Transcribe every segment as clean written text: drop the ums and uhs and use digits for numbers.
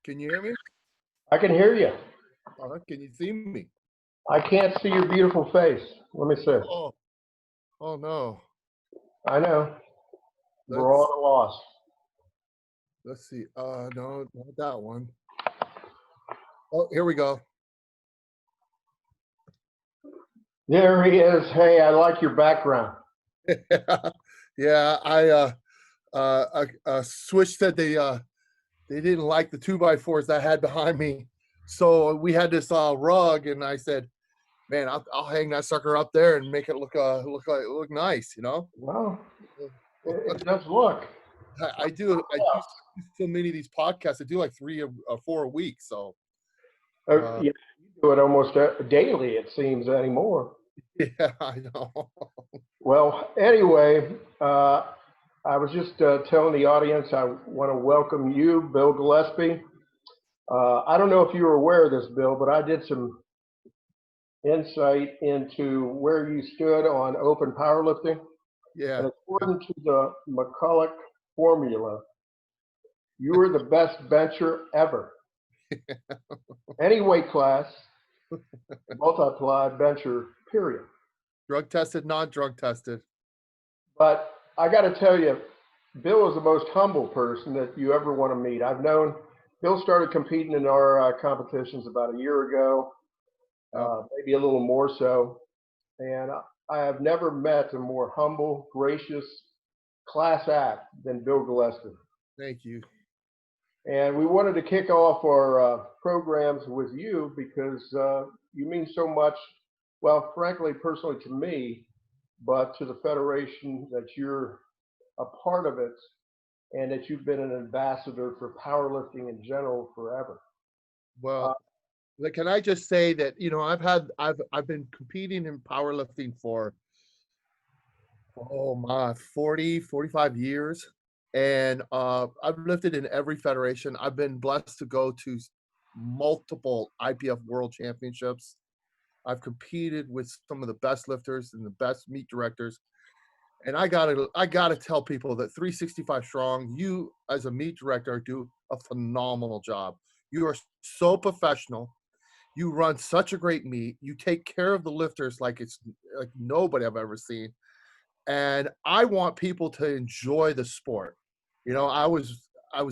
Can you hear me? I can hear you. Can you see me? I can't see your beautiful face. Let me see. Oh no. I know. We're all at a loss. Let's see. No, not that one. Oh, here we go. There he is. Hey, I like your background. Yeah, I Switch said they didn't like the 2x4s that I had behind me, so we had this rug, and I said, "Man, I'll hang that sucker up there and make it look nice," you know. Well, it does look. I do so many of these podcasts. I do like 3 or 4 a week, so. Yeah, you do it almost daily, it seems, anymore. Yeah, I know. Well, anyway, I was just telling the audience I want to welcome you, Bill Gillespie. I don't know if you were aware of this, Bill, but I did some insight into where you stood on open powerlifting. Yeah. And according to the McCulloch formula, you were the best bencher ever. Any weight class, multiply bencher, period. Drug tested, not drug tested. But I got to tell you, Bill is the most humble person that you ever want to meet. I've known Bill started competing in our competitions about a year ago, maybe a little more so. And I have never met a more humble, gracious class act than Bill Gillespie. Thank you. And we wanted to kick off our programs with you because you mean so much, well, frankly, personally to me, but to the Federation, that you're a part of it and that you've been an ambassador for powerlifting in general forever. Well, can I just say that, you know, I've been competing in powerlifting for 45 years. And I've lifted in every federation. I've been blessed to go to multiple IPF World Championships. I've competed with some of the best lifters and the best meet directors. And I gotta tell people that 365 Strong, you as a meet director do a phenomenal job. You are so professional. You run such a great meet. You take care of the lifters like it's like nobody I've ever seen. And I want people to enjoy the sport. You know, I was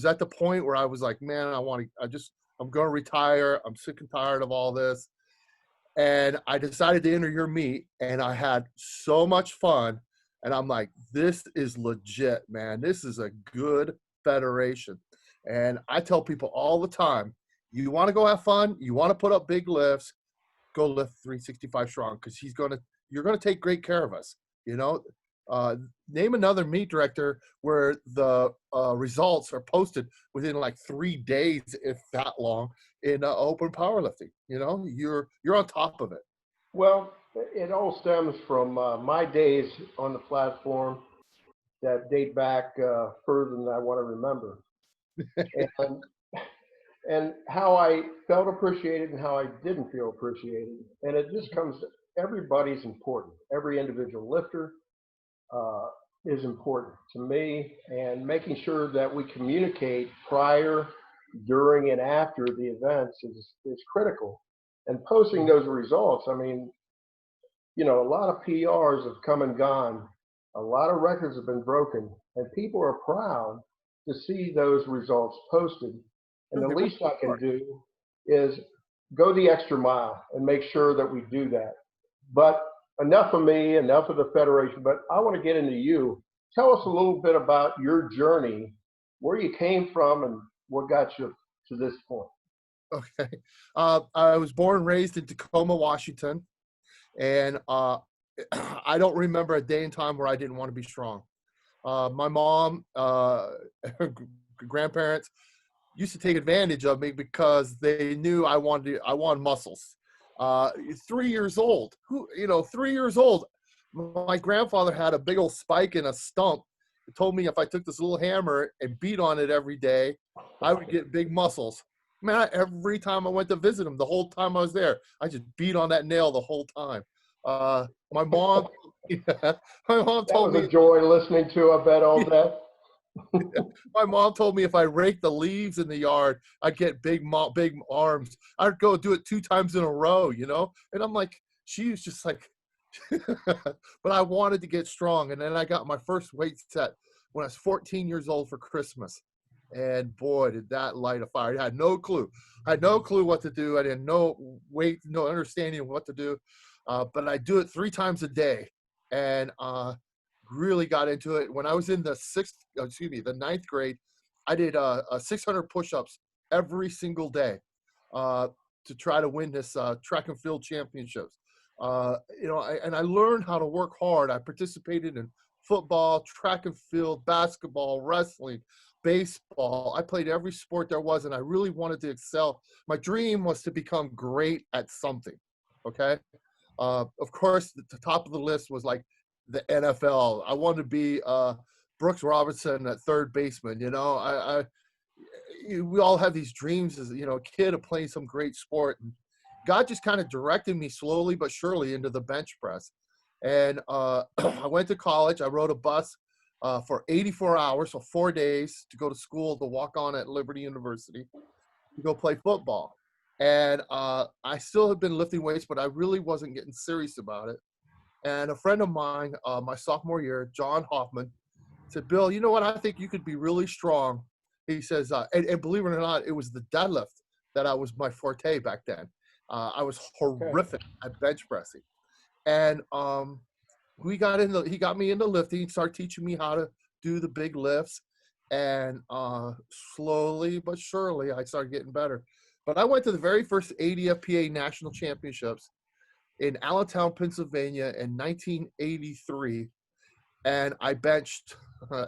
at the point where I was like, man, I'm going to retire. I'm sick and tired of all this. And I decided to enter your meet, and I had so much fun. And I'm like, this is legit, man. This is a good federation. And I tell people all the time, you want to go have fun, you want to put up big lifts, go lift 365 Strong, because you're going to take great care of us. You know, name another meet director where the results are posted within like 3 days, if that long, in open powerlifting. You know, you're on top of it. Well, it all stems from my days on the platform that date back further than I want to remember. and how I felt appreciated and how I didn't feel appreciated. And it just comes, everybody's important. Every individual lifter is important to me, and making sure that we communicate prior, during, and after the events is critical. And posting those results, I mean, you know, a lot of PRs have come and gone. A lot of records have been broken, and people are proud to see those results posted. And the least I can do is go the extra mile and make sure that we do that. But enough of me, enough of the Federation, but I want to get into you. Tell us a little bit about your journey, where you came from, and what got you to this point. Okay. I was born and raised in Tacoma, Washington. And I don't remember a day and time where I didn't want to be strong. My mom, grandparents used to take advantage of me because they knew I wanted muscles. 3 years old, 3 years old, my grandfather had a big old spike in a stump. He told me if I took this little hammer and beat on it every day, I would get big muscles. Man, every time I went to visit him, the whole time I was there, I just beat on that nail the whole time. My mom Yeah. My mom That told was a me joy listening to, I bet, all day. my mom told me if I raked the leaves in the yard, I'd get big arms. I'd go do it 2 times in a row, you know? And I'm like, she was just like, but I wanted to get strong. And then I got my first weight set when I was 14 years old for Christmas. And boy, did that light a fire. I had no clue. I had no clue what to do. I didn't know weight, no understanding of what to do. But I do it 3 times a day. And really got into it. When I was in the ninth grade, I did 600 push-ups every single day uh, to try to win this track and field championships. And I learned how to work hard. I participated in football, track and field, basketball, wrestling, baseball. I played every sport there was, and I really wanted to excel. My dream was to become great at something. Okay. Of course, the top of the list was like the NFL. I wanted to be Brooks Robinson at third baseman. We all have these dreams as a kid of playing some great sport. And God just kind of directed me slowly but surely into the bench press. And I went to college. I rode a bus for 84 hours, so 4 days, to go to school to walk on at Liberty University to go play football. And I still had been lifting weights, but I really wasn't getting serious about it. And a friend of mine, my sophomore year, John Hoffman, said, "Bill, you know what? I think you could be really strong." He says, and believe it or not, it was the deadlift that I was my forte back then. I was Okay. horrific at bench pressing. And he got me into lifting, started teaching me how to do the big lifts. And slowly but surely, I started getting better. But I went to the very first ADFPA national championships in Allentown, Pennsylvania in 1983. And I benched,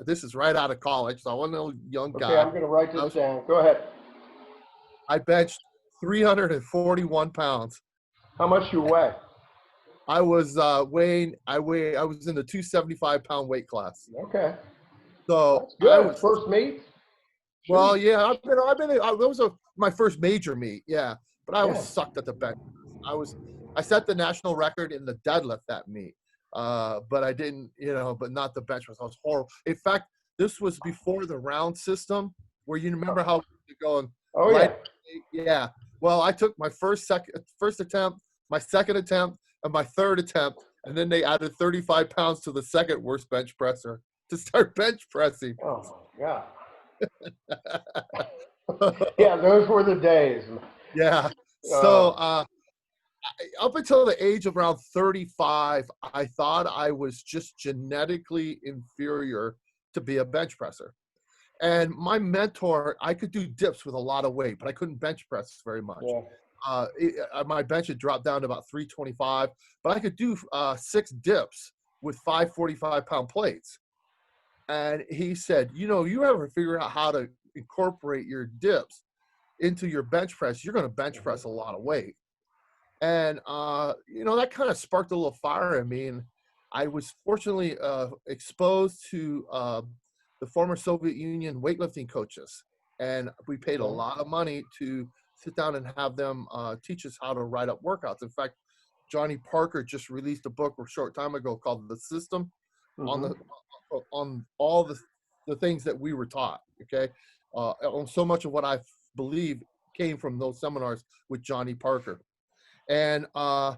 this is right out of college, so I wasn't a young Okay, guy. I'm going to write I, this was, down. Go ahead. I benched 341 pounds. How much you weigh? I was I was in the 275-pound weight class. Okay. So That's I good. was, First meet? well, Shoot. yeah, that was my first major meet. Yeah. But I was Yeah. sucked at the bench. I set the national record in the deadlift that meet. But I didn't, but not the bench press. I was horrible. In fact, this was before the round system where you remember how you're going Oh, light. yeah. Yeah. Well, I took my first attempt, my second attempt, and my third attempt, and then they added 35 pounds to the second worst bench presser to start bench pressing. Oh, my God. Yeah, those were the days. Yeah. So Oh, up until the age of around 35, I thought I was just genetically inferior to be a bench presser. And my mentor, I could do dips with a lot of weight, but I couldn't bench press very much. yeah. My bench had dropped down to about 325, but I could do 6 dips with 545-pound plates. And he said, you ever figure out how to incorporate your dips into your bench press, you're going to bench press a lot of weight. And that kind of sparked a little fire in me. And I was fortunately exposed to the former Soviet Union weightlifting coaches, and we paid a lot of money to sit down and have them teach us how to write up workouts. In fact, Johnny Parker just released a book a short time ago called "The System" on all the things that we were taught. Okay, on so much of what I believe came from those seminars with Johnny Parker. And I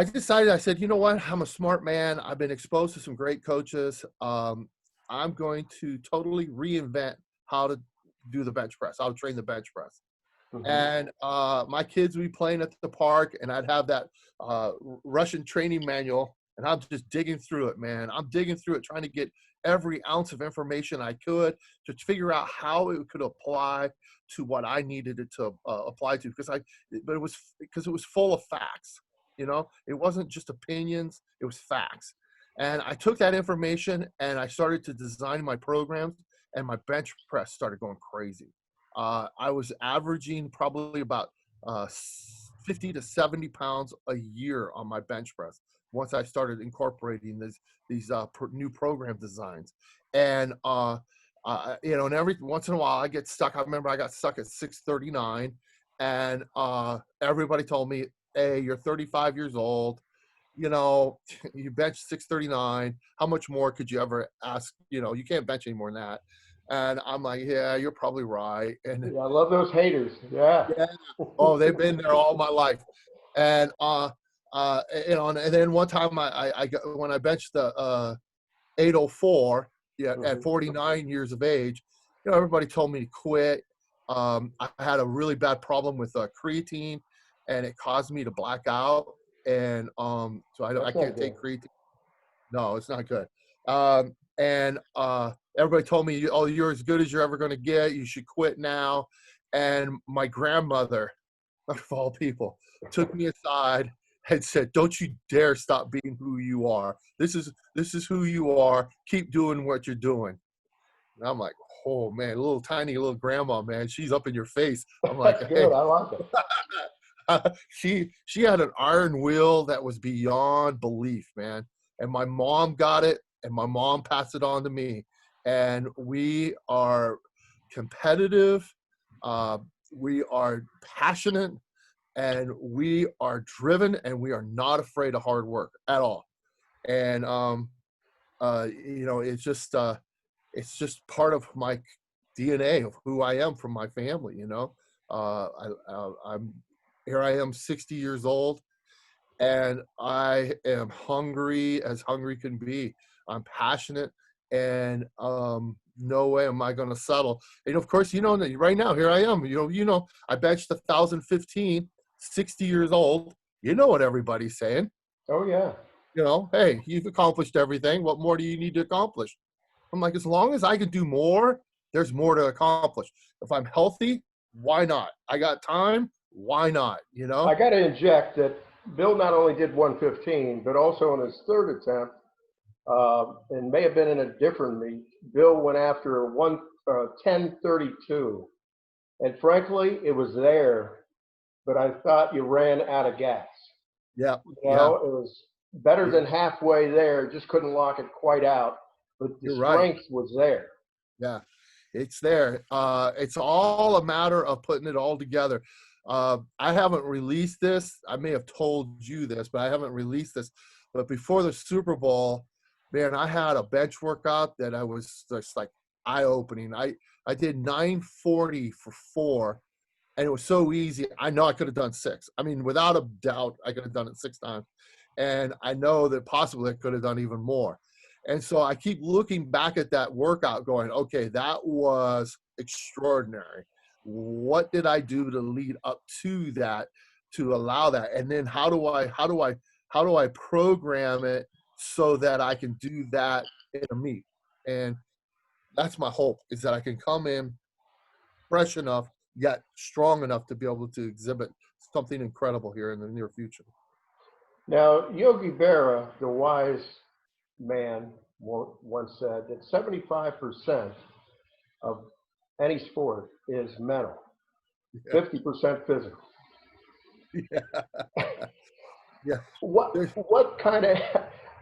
decided, I said, you know what? I'm a smart man. I've been exposed to some great coaches. I'm going to totally reinvent how to do the bench press. I'll train the bench press. And my kids would be playing at the park, and I'd have that Russian training manual, and I'm just digging through it, man. I'm digging through it, trying to get every ounce of information I could to figure out how it could apply to what I needed it to apply to, but it was full of facts. It wasn't just opinions; it was facts. And I took that information and I started to design my programs, and my bench press started going crazy. I was averaging probably about 50 to 70 pounds a year on my bench press once I started incorporating these new program designs. And and every once in a while I get stuck. I remember I got stuck at 639, and everybody told me, "Hey, you're 35 years old. you know, you bench 639. How much more could you ever ask? You know, you can't bench any more than that. And I'm like, yeah, you're probably right. And Yeah, I love those haters. Yeah. yeah, oh, they've been there all my life. And you know, and then one time I got, when I benched the 804, yeah, at Hmm. 49 years of age, you know, everybody told me to quit. I had a really bad problem with creatine, and it caused me to black out. And so I That's not can't good. take creatine. No, it's not good. And everybody told me, "Oh, you're as good as you're ever going to get. You should quit now." And my grandmother, of all people, took me aside and said, "Don't you dare stop being who you are. This is who you are. Keep doing what you're doing." And I'm like, "Oh man, little tiny little grandma, man, she's up in your face." I'm like, That's "Hey." good. I like it. She had an iron will that was beyond belief, man. And my mom got it, and my mom passed it on to me. And we are competitive, uh, we are passionate, and we are driven, and we are not afraid of hard work at all. And you know, it's just part of my DNA of who I am from my family. You know, I'm here. I am 60 years old, and I am hungry as hungry can be. I'm passionate, and no way am I going to settle. And of course, you know, right now here I am. I benched 1,015, 60 years old. You know what everybody's saying. Oh yeah. You know, hey, you've accomplished everything. What more do you need to accomplish? I'm like, as long as I can do more, there's more to accomplish. If I'm healthy, why not? I got time, why not? You I know? got to inject that Bill not only did 115, but also in his third attempt, and may have been in a different meet, Bill went after 1032. And frankly, it was there, but I thought you ran out of gas. Yeah, You yeah, know, it was better yeah, than halfway there, just couldn't lock it quite out, but the you're right. strength was there. Yeah, it's there. It's all a matter of putting it all together. I haven't released this. I may have told you this, but I haven't released this. But before the Super Bowl, man, I had a bench workout that I was just like eye opening. I did 940 for 4, and it was so easy. I know I could have done 6. I mean, without a doubt, I could have done it 6 times. And I know that possibly I could have done even more. And so I keep looking back at that workout going, okay, that was extraordinary. What did I do to lead up to that, to allow that? And then how do I program it so that I can do that in a meet? And that's my hope, is that I can come in fresh enough, yet strong enough to be able to exhibit something incredible here in the near future. Now, Yogi Berra, the wise man, once said that 75% of any sport is mental, Yeah, 50% physical. yeah, yeah. There's, What kind of,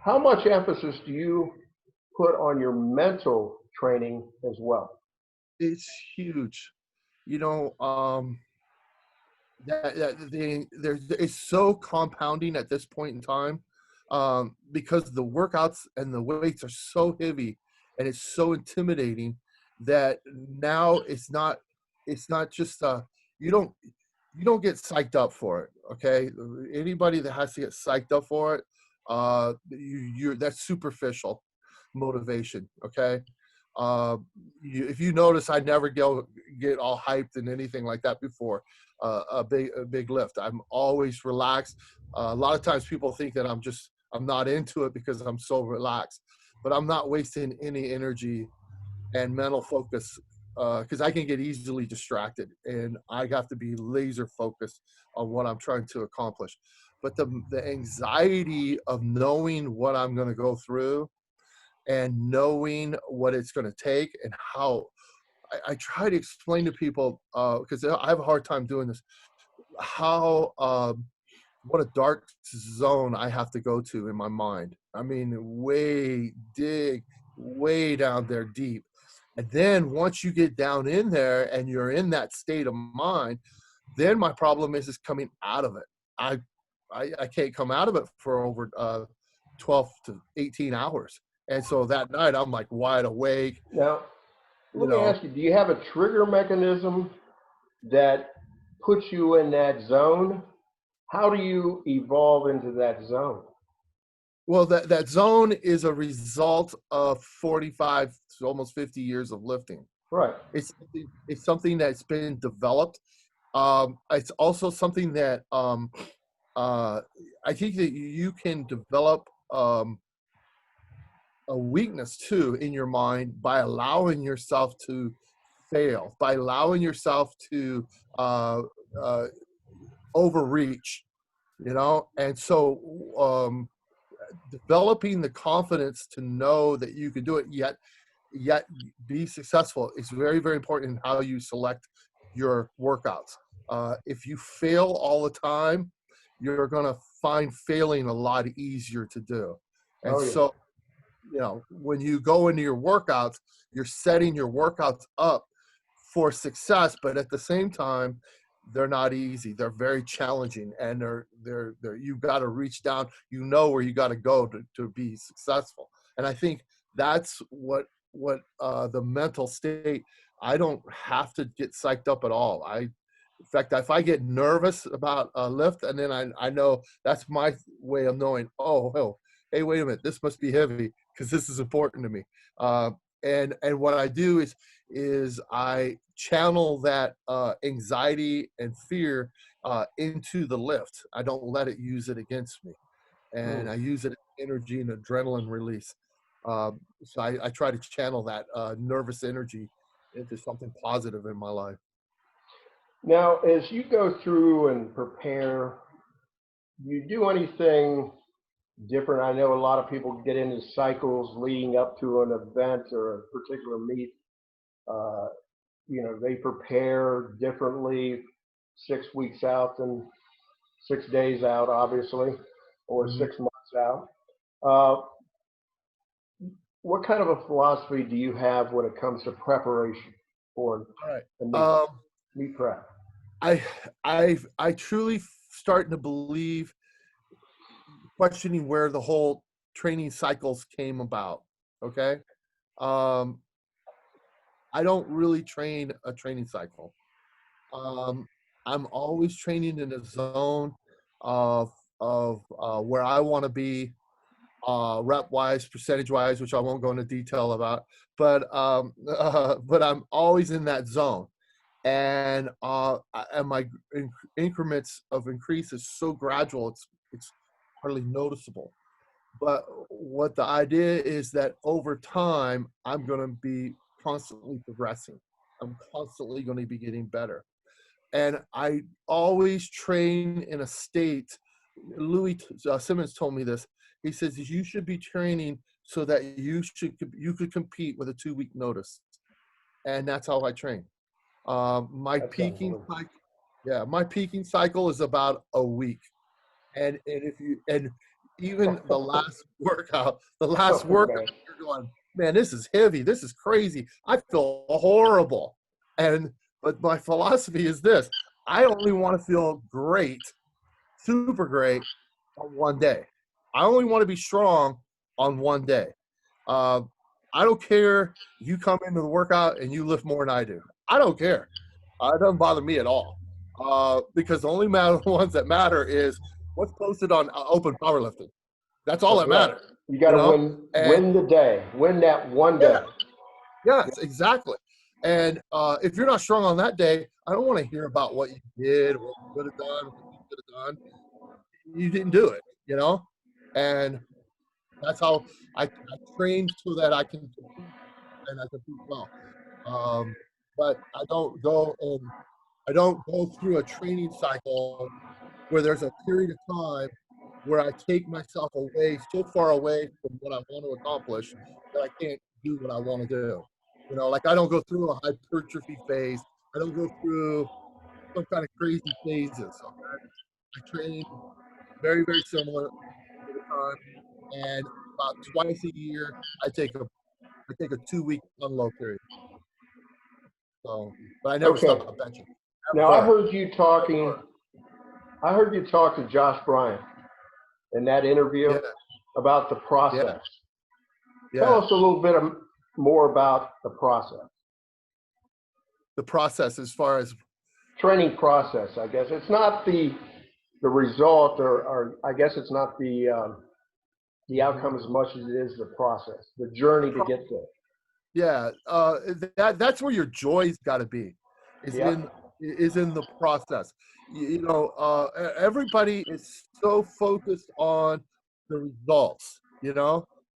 how much emphasis do you put on your mental training as well? it's huge. You know, it's so compounding at this point in time, because the workouts and the weights are so heavy, and it's so intimidating that now it's not just you don't you don't get psyched up for it. Okay, anybody that has to get psyched up for it, you're that's superficial motivation. Okay, uh, if you notice, I never get all hyped and anything like that before a big lift. I'm always relaxed. A lot of times people think that I'm not into it because I'm so relaxed, but I'm not wasting any energy and mental focus, because I can get easily distracted, and I have to be laser focused on what I'm trying to accomplish. But the anxiety of knowing what I'm going to go through, and knowing what it's going to take, and how I try to explain to people, because I have a hard time doing this, how what a dark zone I have to go to in my mind. I mean, way down there deep. And then once you get down in there and you're in that state of mind, then my problem is coming out of it. I can't come out of it for over 12 to 18 hours. And so that night I'm like wide awake, Now, you let me know. ask you, do you have a trigger mechanism that puts you in that zone? How do you evolve into that zone? Well, that zone is a result of 45 to almost 50 years of lifting. Right. It's something that's been developed. It's also something that I think that you can develop a weakness too in your mind by allowing yourself to fail, by allowing yourself to uh, uh, overreach, you know. And so developing the confidence to know that you can do it, yet be successful is very, very important in how you select your workouts. If you fail all the time, you're going to find failing a lot easier to do. And Oh, yeah. so, you know, when you go into your workouts, you're setting your workouts up for success, but at the same time, they're not easy. They're very challenging, and they're you've got to reach down. You know where you got to go to be successful. And I think that's what the mental state. I don't have to get psyched up at all. In fact, if I get nervous about a lift, and then I know that's my way of knowing, oh, hey, wait a minute, this must be heavy because this is important to me. And what I do is I channel that anxiety and fear into the lift. I don't let it use it against me, and Mm. I use it as energy and adrenaline release. So I try to channel that nervous energy into something positive in my life. Now, as you go through and prepare, do you do anything different? I know a lot of people get into cycles leading up to an event or a particular meet. Uh, they prepare differently 6 weeks out than 6 days out, obviously, or Mhm. 6 months out. Uh, what kind of a philosophy do you have when it comes to preparation for All right. a Um, meet prep? I I truly starting to believe, questioning where the whole training cycles came about. Okay. Um, I don't really train a training cycle. Um, I'm always training in a zone of where I want to be, rep wise, percentage wise, which I won't go into detail about. But I'm always in that zone, and my increments of increase is so gradual. It's hardly noticeable. But what the idea is that over time, I'm going to be constantly progressing. I'm constantly going to be getting better. And I always train in a state. Louis Simmons told me this. He says you should be training so that you could compete with a 2 week notice, and that's how I train. My That sounds peaking wonderful. cycle, yeah, my peaking cycle is about a week, and if you and even the last workout, Okay. you're going, man, this is heavy, this is crazy, I feel horrible. And but my philosophy is this: I only want to feel great, super great, on one day. I only want to be strong on one day. Uh, I don't care if you come into the workout and you lift more than I do. I don't care. It doesn't bother me at all. Because the only ones that matter is what's posted on Open Powerlifting. That's all That's that right. matters, You got you to know? And win the day, win that one yeah, day. yes, exactly. And if you're not strong on that day, I don't want to hear about what you did, what you could have done, what you could have done. You didn't do it, you know? And that's how I train so that I can compete, and I compete well. But I don't go through a training cycle where there's a period of time where I take myself away, so far away from what I want to accomplish, that I can't do what I want to do. You know, like I don't go through a hypertrophy phase. I don't go through some kind of crazy phases. Okay? I train very, very similar all the time, and about twice a year, I take a 2 week unload period. So, but I never Okay. stop benching, Now I ever, heard you talking ever. I heard you talk to Josh Bryant in that interview Yeah, about the yeah, process. Tell yeah. us a little bit more about the process, The process as far as training process. I guess it's not the result, or I guess it's not the Mhm. outcome as much as it is the process, the The journey to pro- get there. yeah, that's where your joy's got to be, is Yeah, in the process. Everybody is so focused on the results,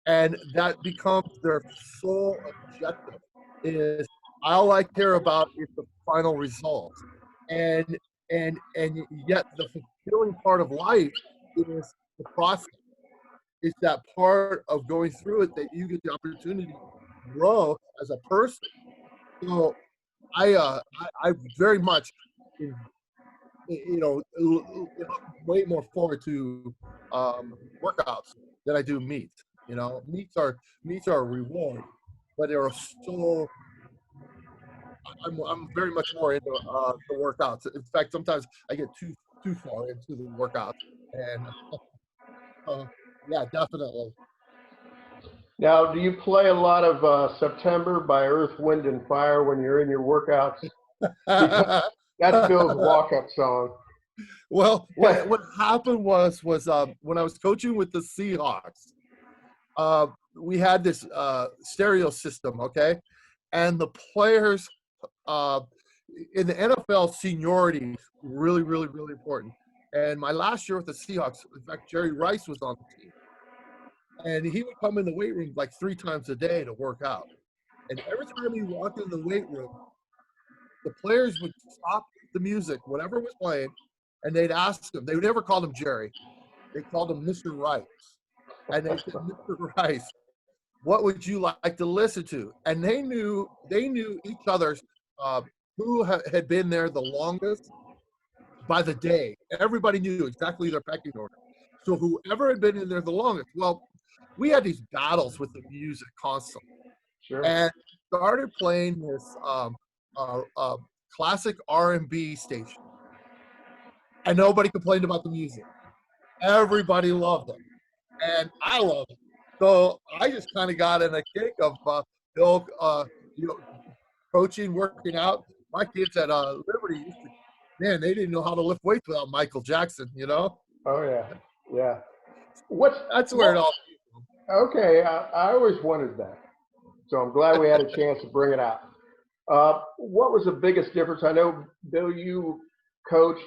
and that becomes their sole objective. Is all I care about is the final result, and and yet the fulfilling part of life is the process. It's that part of going through it that you get the opportunity to grow as a person. So I very much, look way more forward to workouts than I do meets. Meets are a reward, but they're so I'm very much more into the workouts. In fact, sometimes I get too far into the workouts, and uh, yeah, definitely. now, do you play a lot of September by Earth, Wind, and Fire when you're in your workouts? Because that's Bill's walk-up song. Well, what happened was when I was coaching with the Seahawks, uh, we had this stereo system, okay, and the players uh, in the NFL, seniority is really, really, really important. And my last year with the Seahawks, in fact, Jerry Rice was on the team, and he would come in the weight room like 3 times a day to work out. And every time he walked in the weight room, the players would stop the music, whatever was playing, and they'd ask him. They would never call him Jerry. They called him Mr. Rice. And they said, Mr. Rice, what would you like to listen to? And they knew each other's uh, who had been there the longest by the day. Everybody knew exactly their pecking order. So whoever had been in there the longest, well, we had these battles with the music constantly, Sure. and started playing this classic R&B station, and nobody complained about the music. Everybody loved it, and I loved it. So I just kind of got in a kick of Bill, you know, coaching, working out. My kids at Liberty used to, man, they didn't know how to lift weights without Michael Jackson. Oh yeah, yeah. What's That's where it what? all. Okay, I always wondered that. So I'm glad we had a chance to bring it out. What was the biggest difference? I know, Bill, you coached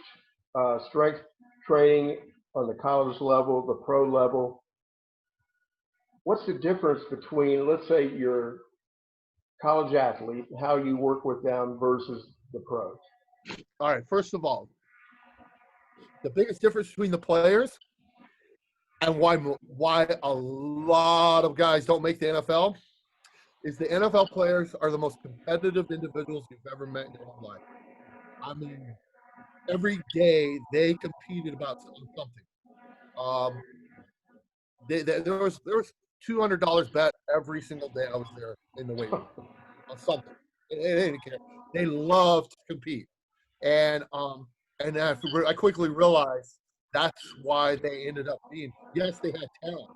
strength training on the college level, the pro level. What's the difference between, let's say, your college athlete, how you work with them versus the pros? All right, first of all, the biggest difference between the players and why a lot of guys don't make the NFL is the NFL players are the most competitive individuals you've ever met in your whole life. I mean, every day they competed about something. Um, there was $200 bet every single day I was there in the weight room on something. They didn't care. They loved to compete, and I quickly realized that's why they ended up being. Yes, they had talent.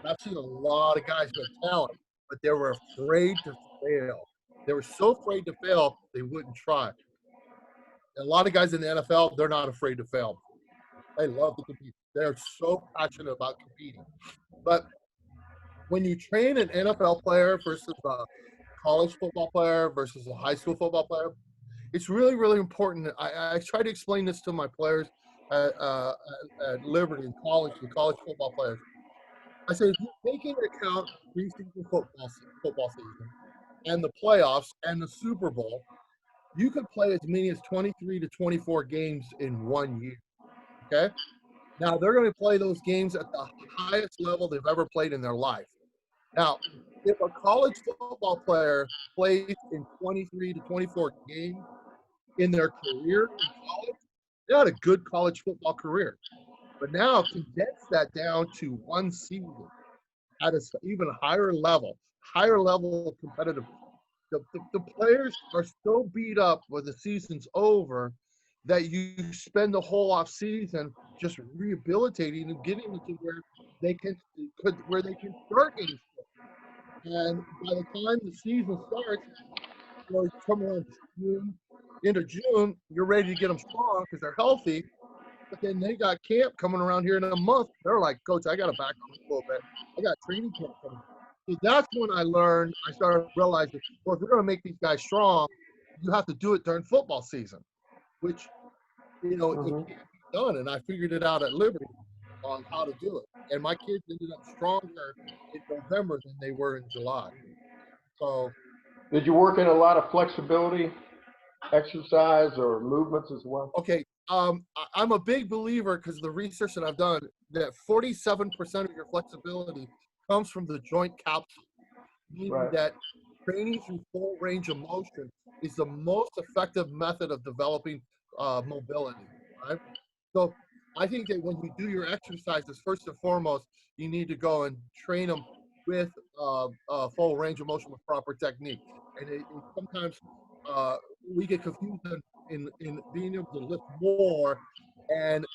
I've seen a lot of guys who had talent, but they were afraid to fail. They were so afraid to fail they wouldn't try. A lot of guys in the NFL, they're not afraid to fail. They love to compete. They're so passionate about competing. But when you train an NFL player versus a college football player versus a high school football player, it's really, really important. I try to explain this to my players at Liberty and the college football players. I say, if you take into account preseason football season and the playoffs and the Super Bowl, you could play as many as 23 to 24 games in 1 year. Okay. Now they're going to play those games at the highest level they've ever played in their life. Now, if a college football player plays in 23 to 24 games in their career in college, they had a good college football career. But now condense that down to one season at an even higher level of competitive. The players are so beat up when the season's over that you spend the whole off season just rehabilitating and getting them to where they can start getting strong. And by the time the season starts, or come around June, into June, you're ready to get them strong because they're healthy. But then they got camp coming around here in a month. They're like, Coach, I got to back off a little bit. I got training camp coming. So that's when I started realizing, well, if you're going to make these guys strong, you have to do it during football season, which, it Hmm. can't be done. And I figured it out at Liberty on how to do it. And my kids ended up stronger in November than they were in July. So, Did you work in a lot of flexibility exercise or movements as well? okay, I'm a big believer because the research that I've done that 47% of your flexibility comes from the joint capsule, meaning Right. that training through full range of motion is the most effective method of developing mobility, right? So I think that when you do your exercises, first and foremost, you need to go and train them with full range of motion with proper technique. And sometimes we get confused in being able to lift more and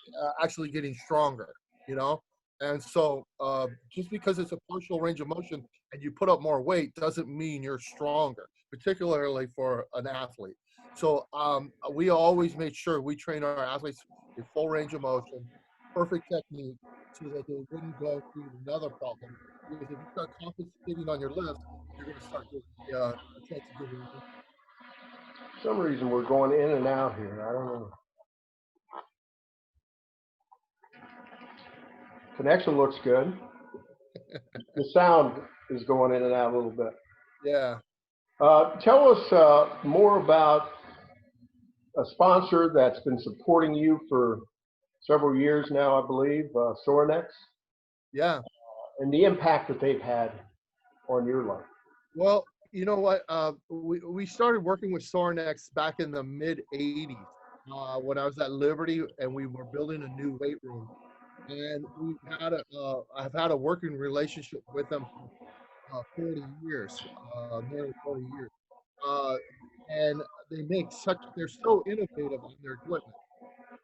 actually getting stronger, you know? And so just because it's a partial range of motion and you put up more weight doesn't mean you're stronger, particularly for an athlete. So we always made sure we train our athletes in full range of motion, perfect technique, so that they wouldn't go through another problem. Because if you start compensating on your lifts, you're going to start getting a chance of getting injured. For some reason we're going in and out here. I don't know. Connection looks good. The sound is going in and out a little bit. Yeah. Tell us more about a sponsor that's been supporting you for several years now, I believe, Sorinex, Yeah. and the impact that they've had on your life. Well, you know what? We started working with Sorinex back in the mid 80s when I was at Liberty and we were building a new weight room. And I've had a working relationship with them for 40 years, nearly 40 years. Uh, and they're so innovative on their equipment.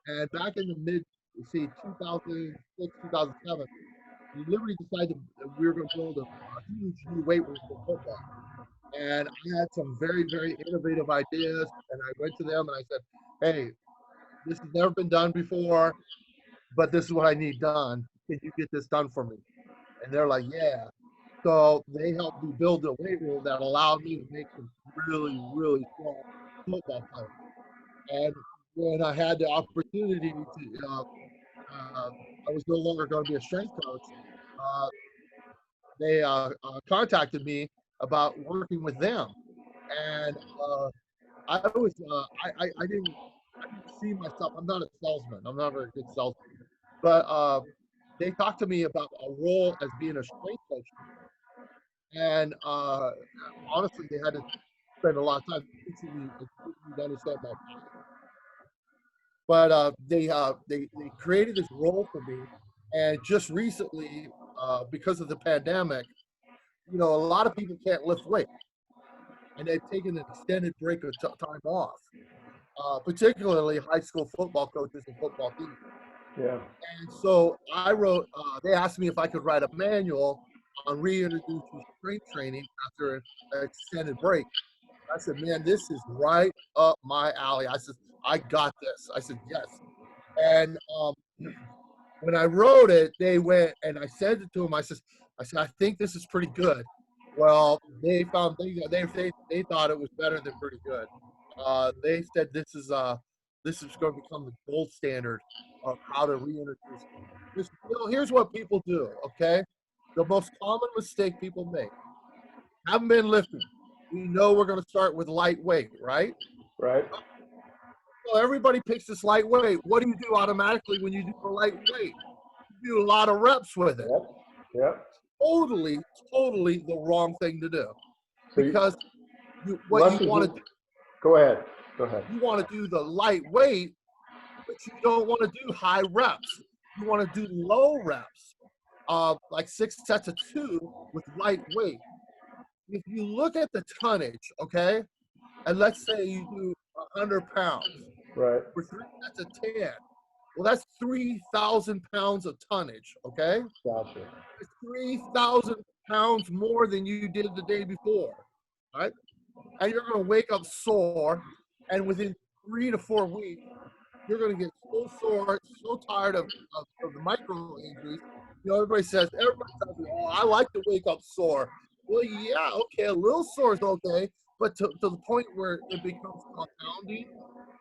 And back in the see, 2006, 2007, Liberty decided that we were going to build a huge new weight room for football. And I had some very, very innovative ideas. And I went to them and I said, hey, this has never been done before, but this is what I need done. Can you get this done for me? And they're like, yeah. So they helped me build a weight room that allowed me to make some really, really strong football players. And when I had the opportunity to, I was no longer going to be a strength coach. Uh, they contacted me about working with them, and I didn't see myself. I'm not a salesman. I'm not a very good salesman, but they talked to me about a role as being a strength coach, and honestly, they had to spend a lot of time teaching me and getting me to understand my body. But they created this role for me, and just recently, because of the pandemic, a lot of people can't lift weight, and they've taken an extended break of time off, particularly high school football coaches and football teams. Yeah. And so I wrote. They asked me if I could write a manual on reintroducing strength training after an extended break. I said, man, this is right up my alley. I said, I got this. I said, yes. And when I wrote it, they went and I sent it to them. I said, I think this is pretty good. Well, they thought it was better than pretty good. They said this is going to become the gold standard of how to reintroduce. Here's what people do. Okay, the most common mistake people make: haven't been lifting. We know we're going to start with lightweight, right? Right. So everybody picks this lightweight. What do you do automatically when you do a lightweight? You do a lot of reps with it. Yep. Yep. Totally, totally the wrong thing to do. So Because what you lessons. want to do, Go ahead. Go ahead. you want to do the lightweight, but you don't want to do high reps. You want to do low reps, like 6 sets of 2 with lightweight. If you look at the tonnage, okay, and let's say you do 100 pounds, Right. for 3 sets of 10. Well, that's 3,000 pounds of tonnage, okay? Gotcha. It's 3,000 pounds more than you did the day before, right? And you're going to wake up sore, and within 3 to 4 weeks, you're going to get so sore, so tired of the micro injuries. Everybody tells me, oh, I like to wake up sore. Well, yeah, okay, a little sore is okay, but to the point where it becomes compounding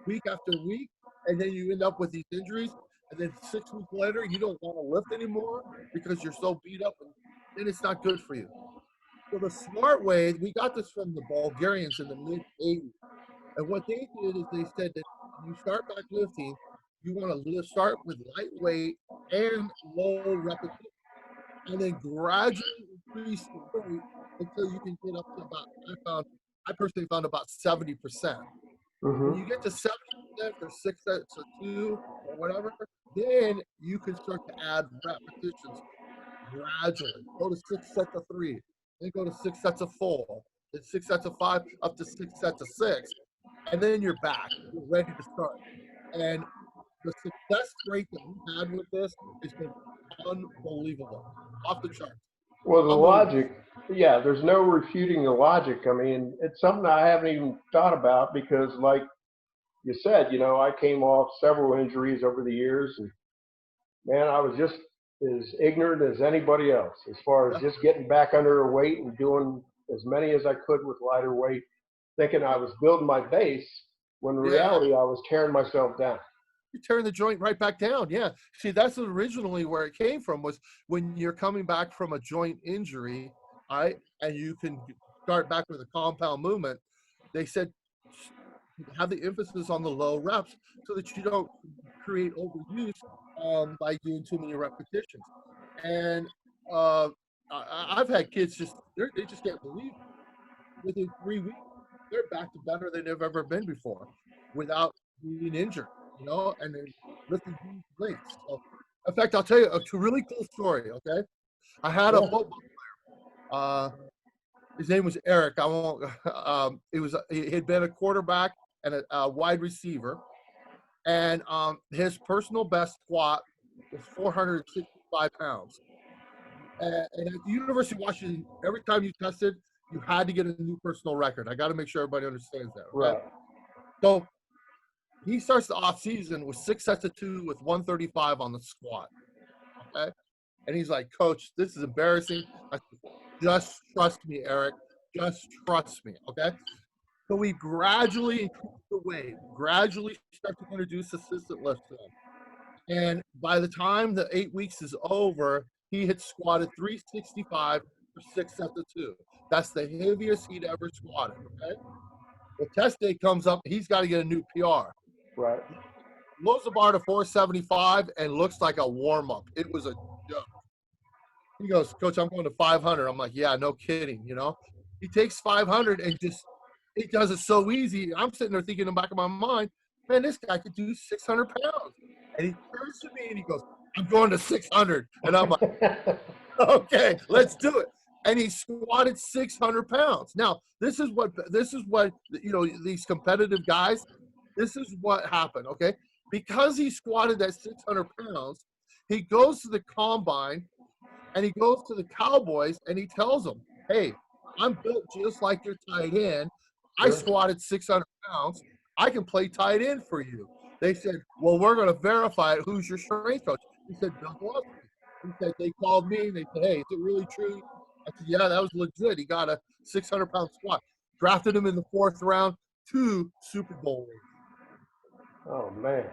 week after week, and then you end up with these injuries, and then 6 weeks later, you don't want to lift anymore because you're so beat up, and then it's not good for you. So the smart way, we got this from the Bulgarians in the mid 80s. And what they did is they said that when you start back lifting, you want to start with lightweight and low repetition, and then gradually increase the weight until you can get up to I personally found about 70%. When you Mm-hmm. get to 70% for 6 sets of 2 or whatever, then you can start to add repetitions gradually. Go to 6 sets of 3, then go to 6 sets of 4, then 6 sets of 5, up to 6 sets of 6, and then you're back. You're ready to start. And the success rate that we had with this has been unbelievable, off the charts, Well, the unbelievable. logic, yeah, there's no refuting the logic. I mean, it's something I haven't even thought about because, like you said, I came off several injuries over the years, and man, I was just as ignorant as anybody else as far as Yeah, just getting back under a weight and doing as many as I could with lighter weight, thinking I was building my base when in yeah. reality I was tearing myself down. You turn the joint right back down. Yeah. See, that's originally where it came from, was when you're coming back from a joint injury, right? And you can start back with a compound movement. They said have the emphasis on the low reps so that you don't create overuse by doing too many repetitions. And uh, I've had kids they just can't believe it. Within 3 weeks, they're back to better than they've ever been before without being injured, and then lifting huge weights. So, in fact, I'll tell you a really cool story. Okay, I had a Yeah. football. His name was Eric. I won't. He had been a quarterback and a wide receiver, and his personal best squat was 465 pounds. And at the University of Washington, every time you tested, you had to get a new personal record. I got to make sure everybody understands that. Okay. Right. So he starts the off season with 6 sets of 2 with 135 on the squat. Okay. And he's like, Coach, this is embarrassing. I said, just trust me, Eric. Just trust me. Okay. So we gradually increase the weight, gradually start to introduce assistant lifts to him. And by the time the 8 weeks is over, he had squatted 365 for 6 sets of 2. That's the heaviest he'd ever squatted. Okay. Well, test day comes up. He's got to get a new PR. Right. Lows the bar to 475 and looks like a warm up. It was a joke. He goes, Coach, I'm going to 500. I'm like, yeah, no kidding. He takes 500 and he does it so easy. I'm sitting there thinking in the back of my mind, man, this guy could do 600 pounds. And he turns to me and he goes, I'm going to 600. And I'm like, okay, let's do it. And he squatted 600 pounds. Now, this is what these competitive guys, this is what happened. Okay. Because he squatted that 600 pounds, he goes to the combine and he goes to the Cowboys and he tells them, hey, I'm built just like your tight end. I Sure. squatted 600 pounds. I can play tight end for you. They said, well, we're going to verify it. Who's your strength coach? He said, Bill Gillespie. He said, they called me and they said, hey, is it really true? I said, yeah, that was legit. He got a 600-pound squat. Drafted him in the 4th round, 2 Super Bowl rings. Oh man,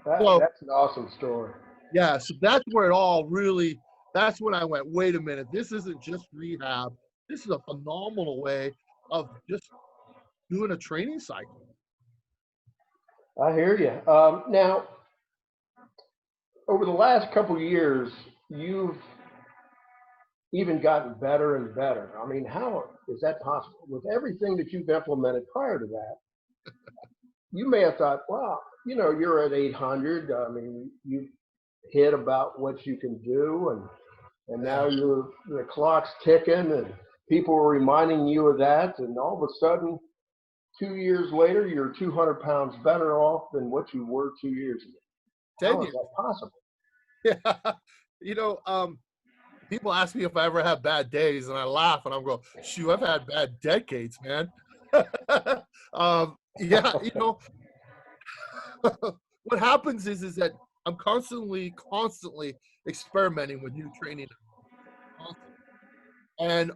that So, that's an awesome story. yeah, so that's where it all really, that's when I went, wait a minute, this isn't just rehab. This is a phenomenal way of just doing a training cycle. I hear you. Now, over the last couple of years, you've even gotten better and better. I mean, how is that possible? With everything that you've implemented prior to that, you may have thought, wow, you're at 800. I mean, you hit about what you can do, and Yeah. now the clock's ticking, and people are reminding you of that, and all of a sudden, 2 years later, you're 200 pounds better off than what you were 2 years ago. 10 How is years. that possible? Yeah. You know, people ask me if I ever have bad days, and I laugh, and I'm going, shoot, I've had bad decades, man. Yeah, you know, what happens is that I'm constantly experimenting with new training, and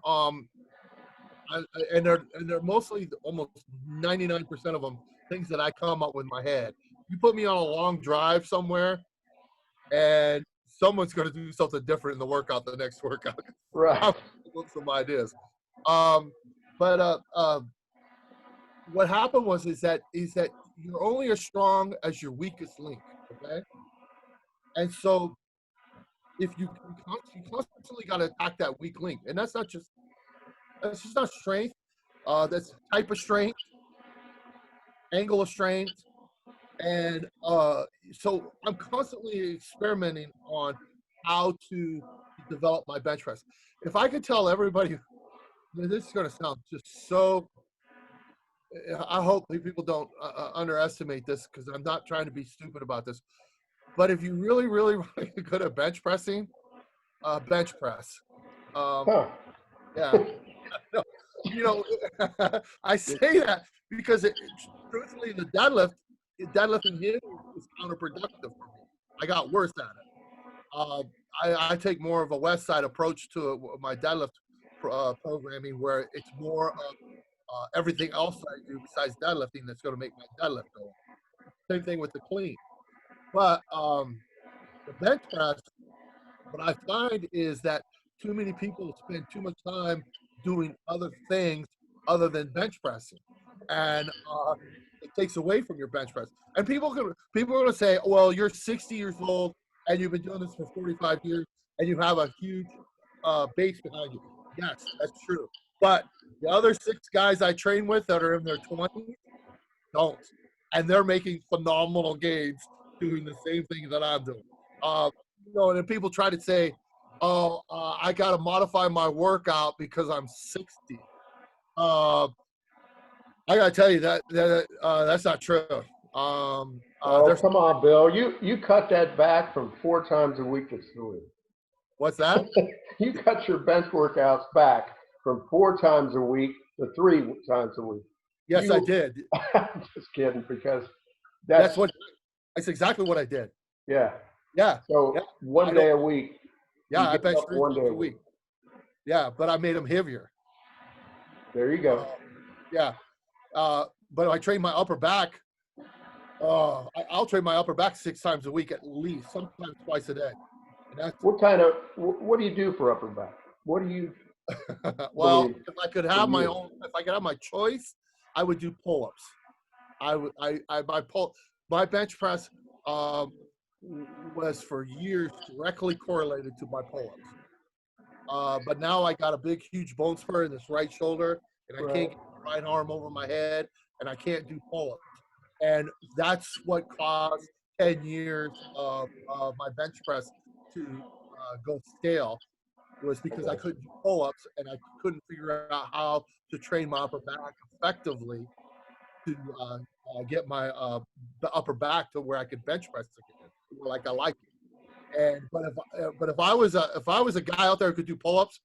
they're mostly almost 99% of them things that I come up with in my head. You put me on a long drive somewhere, and someone's going to do something different in the workout, the next workout. Right. I'm with some ideas. Um, but what happened is that you're only as strong as your weakest link. Okay, and so if you constantly got to attack that weak link, and that's just not strength. That's type of strength, angle of strength, and so I'm constantly experimenting on how to develop my bench press. If I could tell everybody, this is going to sound just so. I hope people don't underestimate this, because I'm not trying to be stupid about this. But if you really, really, really good at bench pressing, bench press. Huh. Yeah. No, you know, I say that because truthfully, deadlifting here is counterproductive for me. I got worse at it. I take more of a West Side approach to my deadlift programming, where it's more of everything else I do besides deadlifting that's going to make my deadlift go up. Same thing with the clean. But the bench press, what I find is that too many people spend too much time doing other things other than bench pressing, and it takes away from your bench press. And people are going to say, "Well, you're 60 years old and you've been doing this for 45 years, and you have a huge base behind you." Yes, that's true. But the other 6 guys I train with that are in their 20s don't, and they're making phenomenal gains doing the same thing that I'm doing. You know, and then people try to say, "Oh, I got to modify my workout because I'm 60." Uh, I got to tell you that that's not true. Oh, There's come on, Bill. You cut that back from 4 times a week to 3. What's that? You cut your bench workouts back from 4 times a week to 3 times a week. Yes, I did. I'm just kidding, because That's exactly what I did. yeah. Yeah. So Yeah. one day a week. Yeah, I get bench up 3 one times day a week. Yeah, but I made them heavier. There you go. Yeah. But I train my upper back. I'll train my upper back 6 times a week at least, sometimes twice a day. And that's What do you do for upper back? What do you well, believe if I could have my choice, I would do pull-ups. My bench press was for years directly correlated to my pull-ups. But now I got a big, huge bone spur in this right shoulder, and I can't get my right arm over my head, and I can't do pull-ups. And that's what caused 10 years of my bench press to go stale. It was because I couldn't do pull-ups, and I couldn't figure out how to train my upper back effectively to get my upper back to where I could bench press again, like I like it. And but if I was a guy out there who could do pull-ups,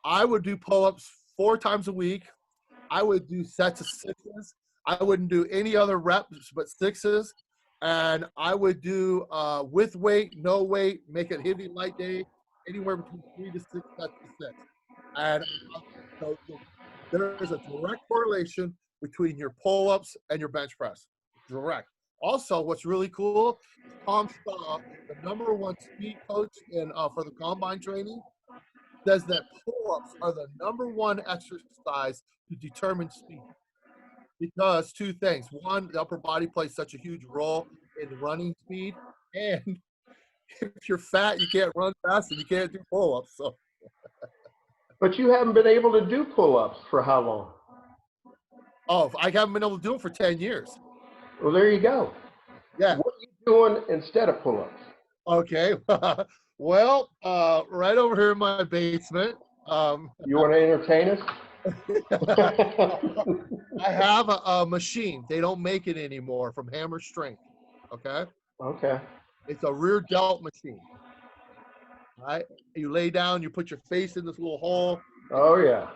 I would do pull-ups 4 times a week. I would do sets of 6s. I wouldn't do any other reps but 6s, and I would do with weight, no weight, make it heavy, light day, anywhere between 3 to 6 sets of 6. And so there is a direct correlation between your pull-ups and your bench press. Direct. Also, what's really cool is Tom Shaw, the #1 speed coach for the combine training, says that pull-ups are the #1 exercise to determine speed. Because 2 things. One, the upper body plays such a huge role in running speed, and if you're fat, you can't run fast and you can't do pull-ups. So, But you haven't been able to do pull-ups for how long? I haven't been able to do it for 10 years. Well, there you go. Yeah. What are you doing instead of pull-ups? Okay. Well, right over here in my basement. You want to entertain us? I have a machine. They don't make it anymore from Hammer Strength. Okay. Okay. It's a rear delt machine. All right. You lay down, you put your face in this little hole. Oh yeah.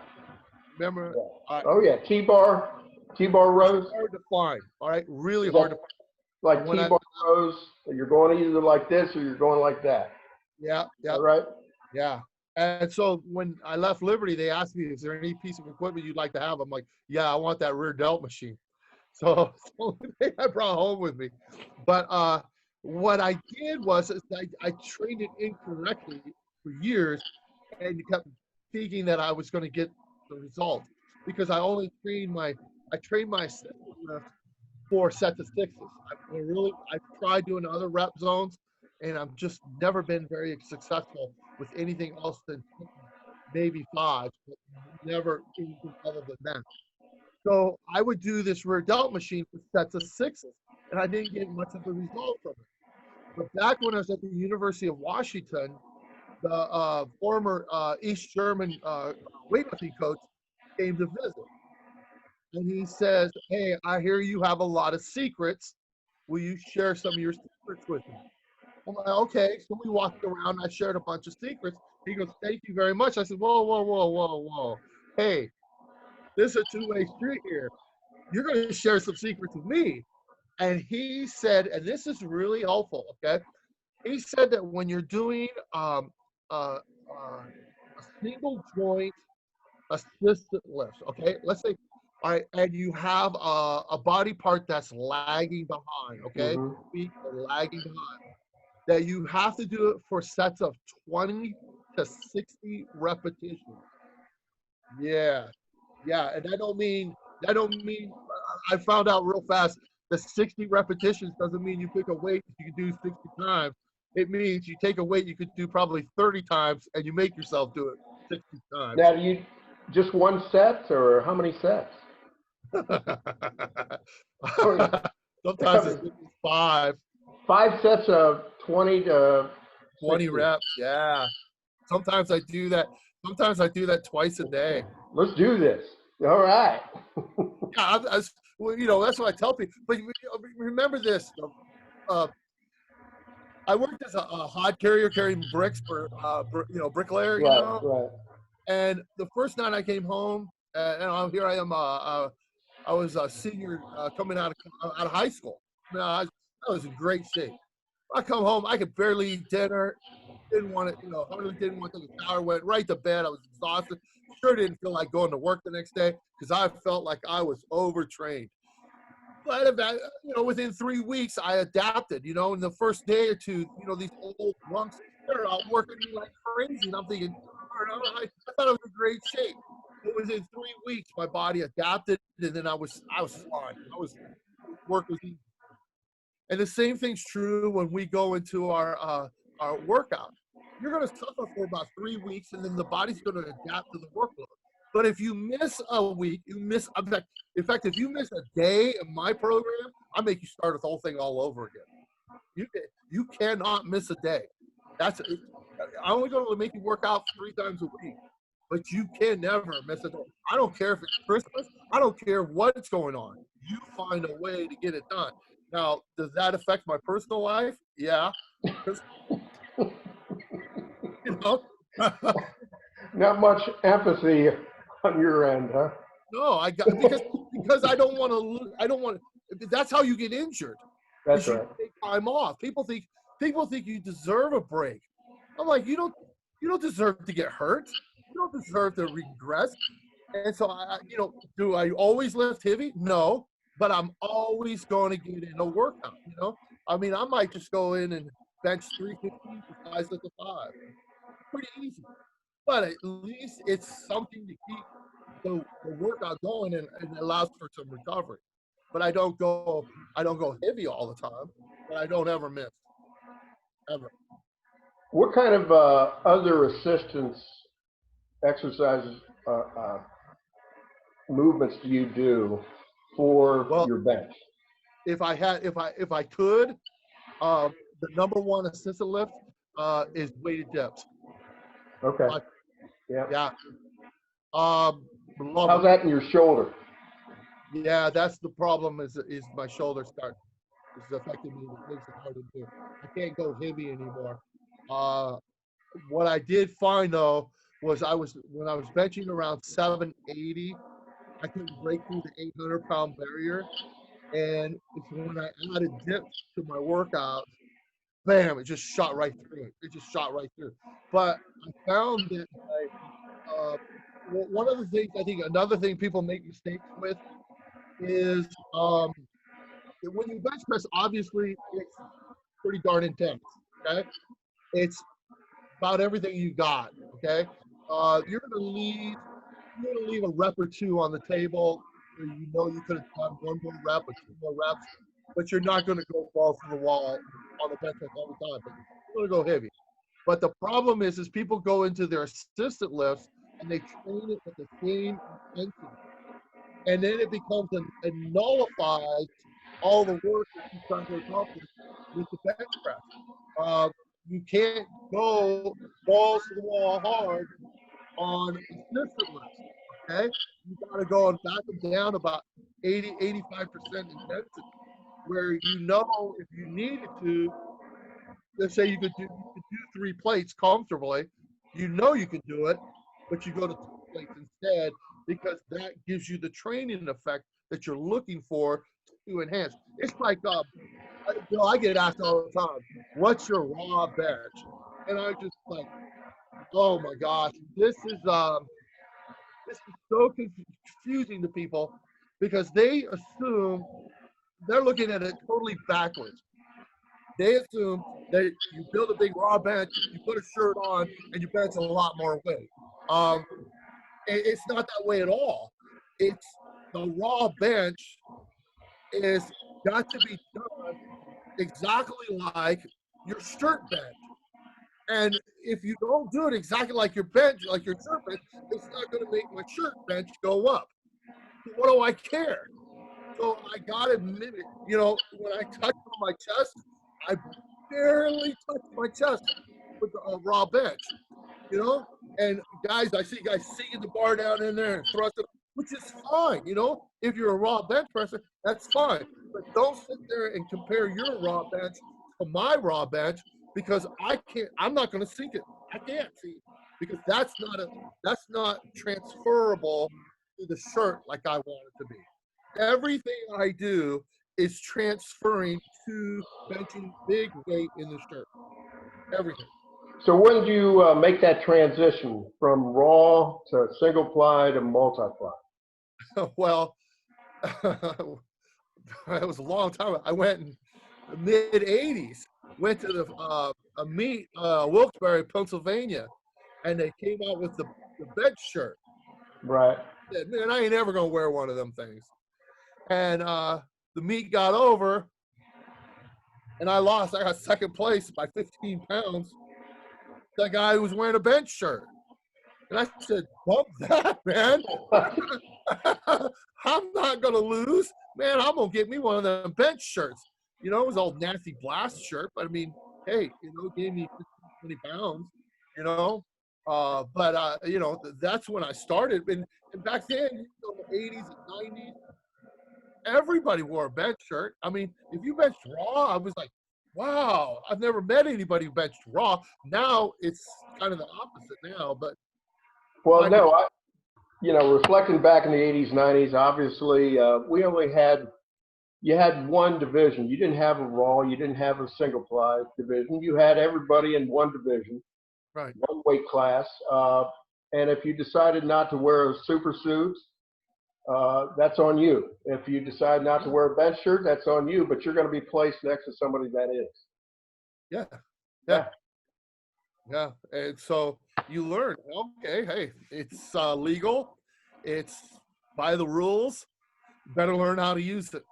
Remember? Yeah. All right. Oh yeah. T-bar rows. Hard to find. All right. Really Is hard that to find. like And when T-bar rows? You're going either like this or you're going like that. yeah, yeah, All right. yeah. And so when I left Liberty, they asked me, is there any piece of equipment you'd like to have? I'm like, yeah, I want that rear delt machine. So it's the only thing I brought home with me. But what I did was I trained it incorrectly for years, and you kept thinking that I was going to get the result because I trained my assistant lift 4 sets of sixes. I've tried doing other rep zones, and I've just never been very successful with anything else than maybe 5, but never anything other than that. So I would do this rear delt machine with sets of sixes, and I didn't get much of a result from it. But back when I was at the University of Washington, the former East German weightlifting coach came to visit, and he says, "Hey, I hear you have a lot of secrets. Will you share some of your secrets with me?" I'm like, "Okay." So we walked around. I shared a bunch of secrets. He goes, "Thank you very much." I said, "Whoa, whoa, whoa, whoa, whoa. Hey, this is a two-way street here. You're going to share some secrets with me." And he said, and this is really helpful, okay? He said that when you're doing uh, a single joint assistant lift, okay? Let's say, all right, and you have a body part that's lagging behind, okay? Mm-hmm. Feet are lagging behind. That you have to do it for sets of 20 to 60 repetitions. Yeah, yeah, and that don't mean I found out real fast that 60 repetitions doesn't mean you pick a weight you can do 60 times. It means you take a weight you could do probably 30 times and you make yourself do it 60 times. Now, do you just one set or how many sets? Or, I Sometimes it's mean, 5, 5 sets of 20 to 20 60. reps. Yeah. Sometimes I do that. Sometimes I do that twice a day. Let's do this. All right. Yeah, well, that's what I tell people. But remember this: uh, I worked as a hod carrier carrying bricks for, bricklayer, Right, right. And the first night I came home, and here I am. I was a senior coming out of high school. I was in great shape. I come home, I could barely eat dinner. Didn't want to, hardly didn't want to take a shower. Went right to bed. I was exhausted. Sure didn't feel like going to work the next day because I felt like I was overtrained. But about, within 3 weeks, I adapted. In the first day or two, these old drunks, they're out working me like crazy, and I'm thinking, I thought I was in great shape. But within 3 weeks, my body adapted, and then I was flying. Work was easy. And the same thing's true when we go into our workout. You're going to suffer for about 3 weeks, and then the body's going to adapt to the workload. But if you miss a week, you miss. In fact, if you miss a day in my program, I make you start the whole thing all over again. You cannot miss a day. I only going to make you work out 3 times a week, but you can never miss a day. I don't care if it's Christmas. I don't care what's going on. You find a way to get it done. Now, does that affect my personal life? Yeah. You know. Not much empathy on your end, huh? No, because I don't want to. I don't want. That's how you get injured. That's Is you right. take time off. People think you deserve a break. I'm like, you don't deserve to get hurt. You don't deserve to regress. And so do I always lift heavy? No, but I'm always going to get in a workout. I mean, I might just go in and bench 315 for 5 sets of 5. Pretty easy, but at least it's something to keep the workout going and allows for some recovery. But I don't go heavy all the time, but I don't ever miss, ever. What kind of other assistance exercises, movements do you do for Well, your bench? if I could, the number one assistant lift is weighted dips. Okay. But Yeah. yeah, Love How's it. that in your shoulder? Yeah, that's the problem. Is my shoulder start is affecting me. It makes it hard to do. I can't go heavy anymore. Uh, what I did find though was when I was benching around 780, I couldn't break through the 800-pound barrier, and it's when I added dips to my workout, bam, it just shot right through it. It just shot right through. But I found that one of the things I think another thing people make mistakes with is when you bench press, obviously it's pretty darn intense. Okay, it's about everything you got. Okay, you're gonna leave a rep or two on the table where you know you could have done one more rep or two more reps, but you're not gonna go balls to the wall on the bench press every time. But you're gonna go heavy. But the problem is people go into their assistant lifts and they train it with the same intensity, and then it becomes it nullifies all the work that you're trying to accomplish with the bench press. Uh, you can't go balls to the wall hard on assistant lifts. Okay, you got to go and back them down about 85% intensity, where you know if you needed to, let's say you could do 3 plates comfortably, you know you can do it, but you go to 2 plates instead because that gives you the training effect that you're looking for to enhance. It's like I get asked all the time, "What's your raw bench?" And I just like, oh my gosh, this is so confusing to people because they assume they're looking at it totally backwards. They assume that you build a big raw bench, you put a shirt on, and you bench a lot more weight. Um, it's not that way at all. It's the raw bench is got to be done exactly like your shirt bench. And if you don't do it exactly like your bench, like your shirt bench, it's not going to make my shirt bench go up. So what do I care? So I gotta admit it. When I touch on my chest, I barely touch my chest with a raw bench. And guys, I see guys sinking the bar down in there and thrust it, which is fine. If you're a raw bench presser, that's fine. But don't sit there and compare your raw bench to my raw bench because I can't. I'm not going to sink it. I can't see because that's not transferable to the shirt like I want it to be. Everything I do is transferring to benching big weight in the shirt. Everything. So when did you make that transition from raw to single ply to multiply? Well, it was a long time. I went in the mid '80s. Went to a meet, Wilkes-Barre, Pennsylvania, and they came out with the bench shirt. Right. I said, man, I ain't ever gonna wear one of them things. And the meet got over, and I lost. I got second place by 15 pounds. The guy who was wearing a bench shirt. And I said, bump that, man. I'm not going to lose. Man, I'm going to get me one of them bench shirts. It was old nasty blast shirt, but I mean, hey, it gave me 15, 20 pounds, you know. That's when I started. And back then, the 80s and 90s, everybody wore a bench shirt. I mean, if you benched raw, I was like, wow, I've never met anybody who benched raw. Now it's kind of the opposite now, but Well, no, reflecting back in the 80s, 90s, obviously, we only you had one division. You didn't have a raw, you didn't have a single ply division. You had everybody in one division, right. one weight class. And if you decided not to wear a super suit, that's on you. If you decide not to wear a bench shirt, that's on you, but you're going to be placed next to somebody that is. Yeah. Yeah. Yeah. And so you learn, okay, hey, it's legal. It's by the rules. You better learn how to use it,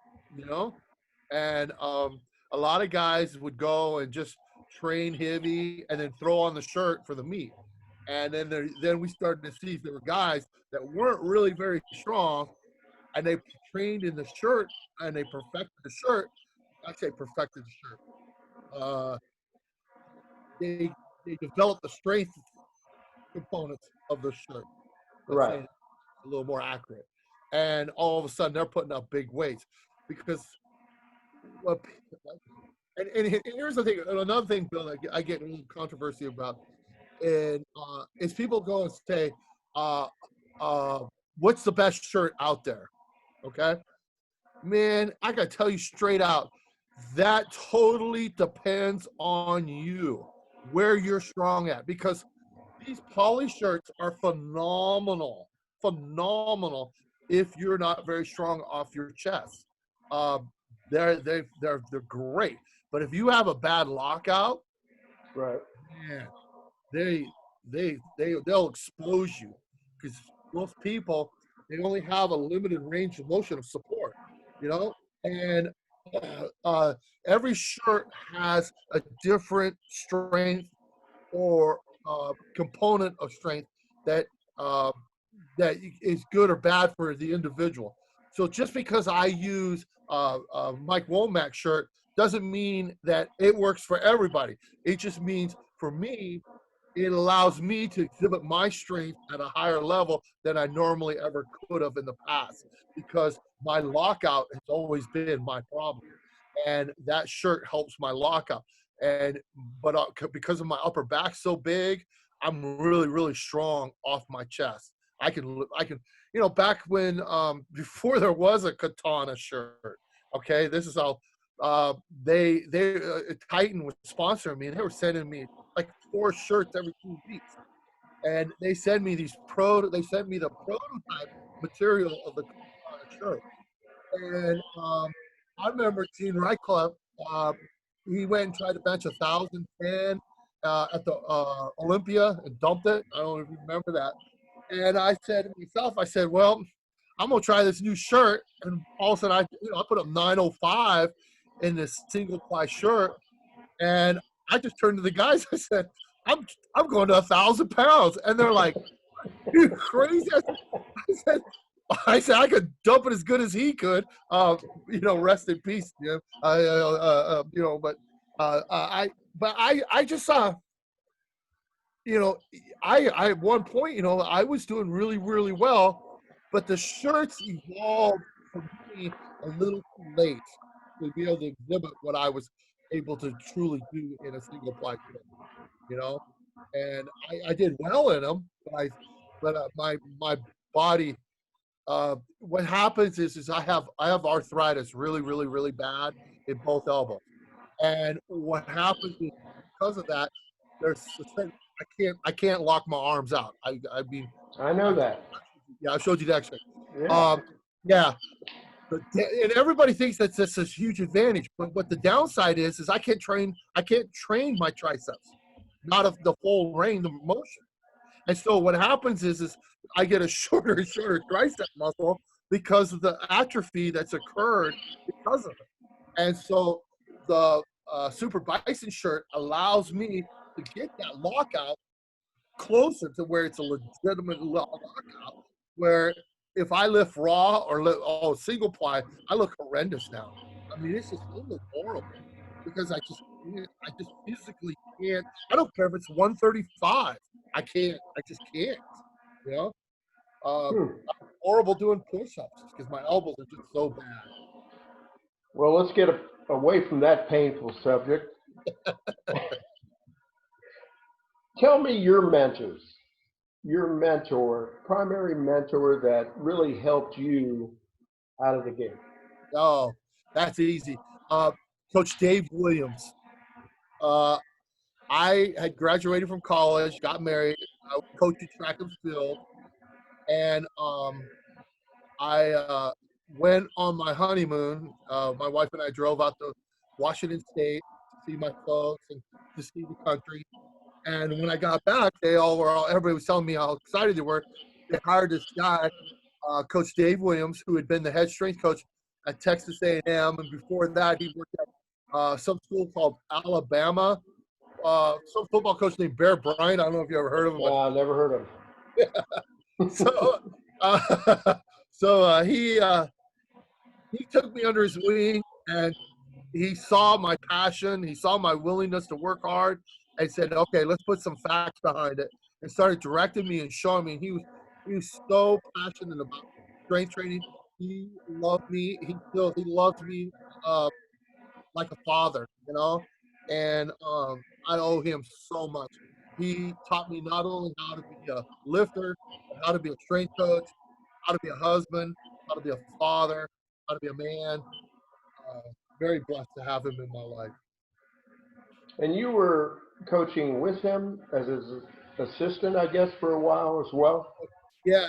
And a lot of guys would go and just train heavy and then throw on the shirt for the meet. And then we started to see there were guys that weren't really very strong, and they trained in the shirt and they perfected the shirt. I say perfected the shirt. They developed the strength components of the shirt. Right. a little more accurate. And all of a sudden they're putting up big weights because what and here's the thing, another thing, Bill, that I get a little controversy about, and is people go and say, uh, uh, what's the best shirt out there? Okay, man, I gotta tell you straight out, that totally depends on you, where you're strong at, because these poly shirts are phenomenal, phenomenal if you're not very strong off your chest. Um, they're great, but if you have a bad lockout, Right. man, they'll expose you, because most people, they only have a limited range of motion of support, you know, and uh, every shirt has a different strength or component of strength that uh, that is good or bad for the individual. So just because I use Mike Womack's shirt doesn't mean that it works for everybody. It just means for me, it allows me to exhibit my strength at a higher level than I normally ever could have in the past, because my lockout has always been my problem, and that shirt helps my lockout. And but because of my upper back so big, I'm really strong off my chest. I can, back when before there was a katana shirt. Okay, this is how uh, Titan was sponsoring me, and they were sending me like 4 shirts every 2 weeks, and they sent me the prototype material of the shirt. And I remember Gene Rycliffe, uh, he went and tried to bench 1,010 at the Olympia and dumped it. I don't know if you remember that. And I said to myself, I said, well, I'm gonna try this new shirt. And all of a sudden I put up 905 in this single ply shirt, and I just turned to the guys. I said, I'm going to 1,000 pounds, and they're like, "You crazy?" said, I said I could dump it as good as he could. Rest in peace. But I just saw. I at one point, I was doing really well, but the shirts evolved for me a little too late to be able to exhibit what I was able to truly do in a single ply shirt, you know. And I did well in them, but my body. What happens is I have arthritis really bad in both elbows, and what happens is because of that, there's a certain, I can't lock my arms out. I mean, I know that. yeah, I showed you the X-ray. Yeah. Yeah, and everybody thinks that's a huge advantage, but what the downside is I can't train my triceps, not of the full range of motion. And so what happens is I get a shorter and shorter tricep muscle because of the atrophy that's occurred because of it. And so the Super Bison shirt allows me to get that lockout closer to where it's a legitimate lockout. Where if I lift raw or single ply, I look horrendous now. I mean, it looks horrible because I just physically can't. I don't care if it's 135. I can't. I just can't. You know, Hmm. horrible doing push-ups because my elbows are just so bad. Well, let's get away from that painful subject. Tell me your mentor, primary mentor that really helped you out of the game. Oh, that's easy. Coach Dave Williams. Uh, I had graduated from college, got married, I was coaching track and field, and I went on my honeymoon. My wife and I drove out to Washington State to see my folks and to see the country. And when I got back, everybody was telling me how excited they were. They hired this guy, Coach Dave Williams, who had been the head strength coach at Texas A&M, and before that, he worked at some school called Alabama. Some football coach named Bear Bryant. I don't know if you ever heard of him, but Never heard of him. so he took me under his wing, and he saw my passion, he saw my willingness to work hard, and said, "Okay, let's put some facts behind it," and started directing me and showing me. He was so passionate about strength training. He loved me. He loves me uh, like a father, you know, and I owe him so much. He taught me not only how to be a lifter, but how to be a strength coach, how to be a husband, how to be a father, how to be a man. Very blessed to have him in my life. And you were coaching with him as his assistant, I guess, for a while as well, Yeah,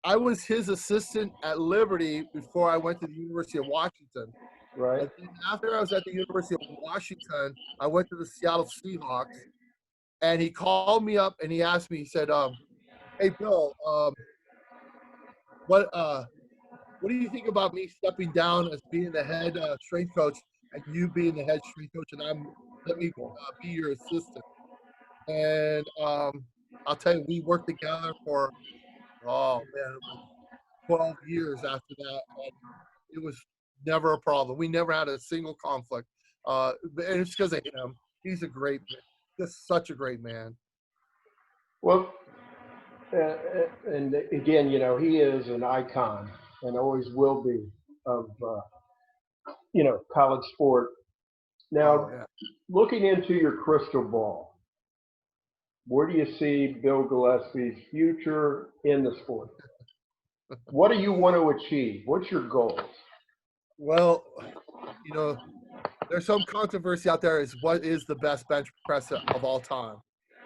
I was his assistant at Liberty before I went to the University of Washington. right? And then after I was at the University of Washington, I went to the Seattle Seahawks, and he called me up and he asked me. He said, "Hey, Bill, what what do you think about me stepping down as being the head strength coach and you being the head strength coach, and let me be your assistant?" And I'll tell you, we worked together for like 12 years after that, and it was never a problem. We never had a single conflict, and it's because of him. He's a great man, just such a great man. Well, and again, he is an icon and always will be of college sport. Oh Now, yeah. looking into your crystal ball, where do you see Bill Gillespie's future in the sport? What do you want to achieve? What's your goals? Well, you know, there's some controversy out there is what is the best bench press of all time.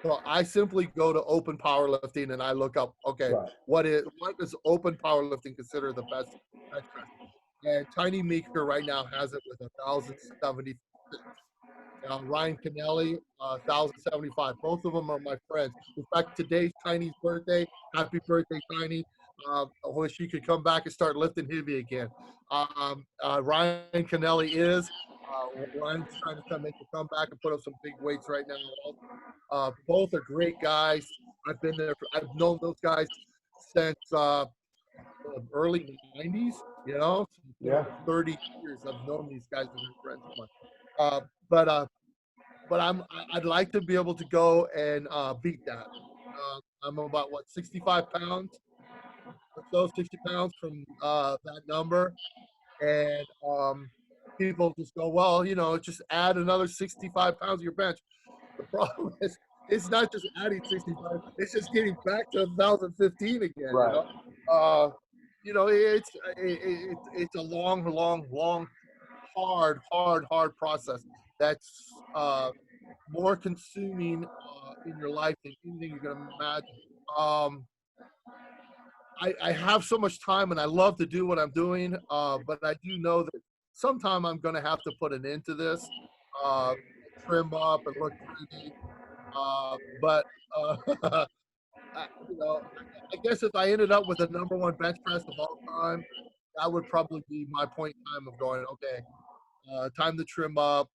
So I simply go to open powerlifting and I look up, okay, Right. what does open powerlifting consider the best bench press? And Tiny Meeker right now has it with 1,076. Ryan Kennelly, 1,075. Both of them are my friends. In fact, today's Tiny's birthday. Happy birthday, Tiny. I wish you could come back and start lifting heavy again. Ryan Kennelly is. Ryan's trying to come make a comeback and put up some big weights right now. Both are great guys. I've known those guys since early 90s, you know, so it's been Yeah. over 30 years. I've known these guys and been friends of mine. Uh, but uh, but I'd like to be able to go and beat that. I'm about what 65 pounds or so, 60 pounds from that number, and people just go, well, just add another 65 pounds of your bench. The problem is, it's not just adding 65; it's just getting back to 2015 again. Right. Uh, it's a long, long, long, hard process. That's more consuming in your life than anything you can imagine. Um, I have so much time and I love to do what I'm doing, but I do know that sometime I'm going to have to put an end to this, trim up and look pretty. But I guess if I ended up with the number one bench press of all time, that would probably be my point in time of going, okay, time to trim up,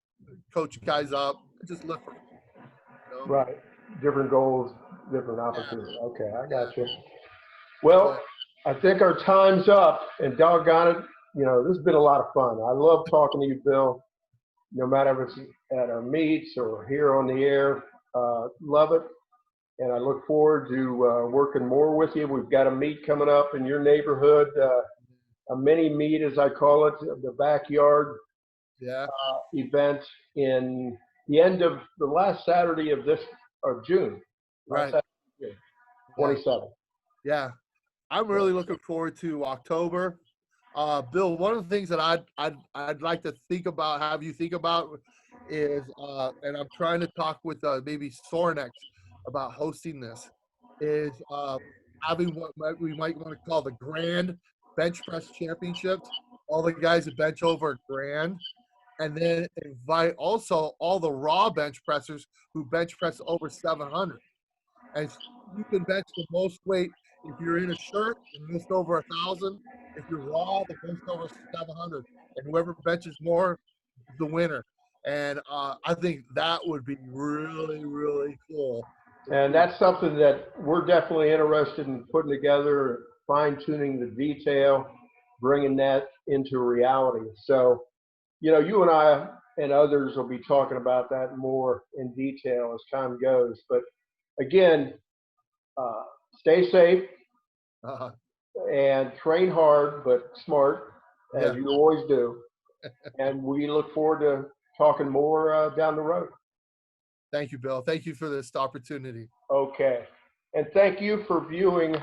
coach guys up, and just lift for fun, you know? Right. Different goals, different Yeah, opportunities. Okay, I got you. yeah. Well, But I think our time's up, and doggone it, this has been a lot of fun. I love talking to you, Bill. No matter if it's at our meets or here on the air, love it. And I look forward to working more with you. We've got a meet coming up in your neighborhood, a mini meet, as I call it, the backyard yeah, event in the end of the last Saturday of June, last right. Saturday of June, Yeah, 27th. yeah. I'm So, really looking forward to October. Bill, one of the things that I'd like to think about, have you think about, is, and I'm trying to talk with maybe Sornex about hosting this, is having what we might want to call the Grand Bench Press Championships. All the guys that bench over a grand, and then invite also all the raw bench pressers who bench press over 700. And you can bench the most weight if you're in a shirt, the most over 1,000. If you're raw, the most over 700. And whoever benches more is the winner. And I think that would be really, really cool to and see. that's something that we're definitely interested in putting together, fine tuning the detail, bringing that into reality. So, you and I and others will be talking about that more in detail as time goes. But again, uh, stay safe, Uh, and train hard but smart, as yeah. you always do. And we look forward to talking more down the road. Thank you, Bill. Thank you for this opportunity. Okay. And thank you for viewing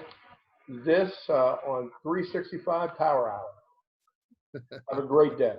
this on 365 Power Hour. Have a great day.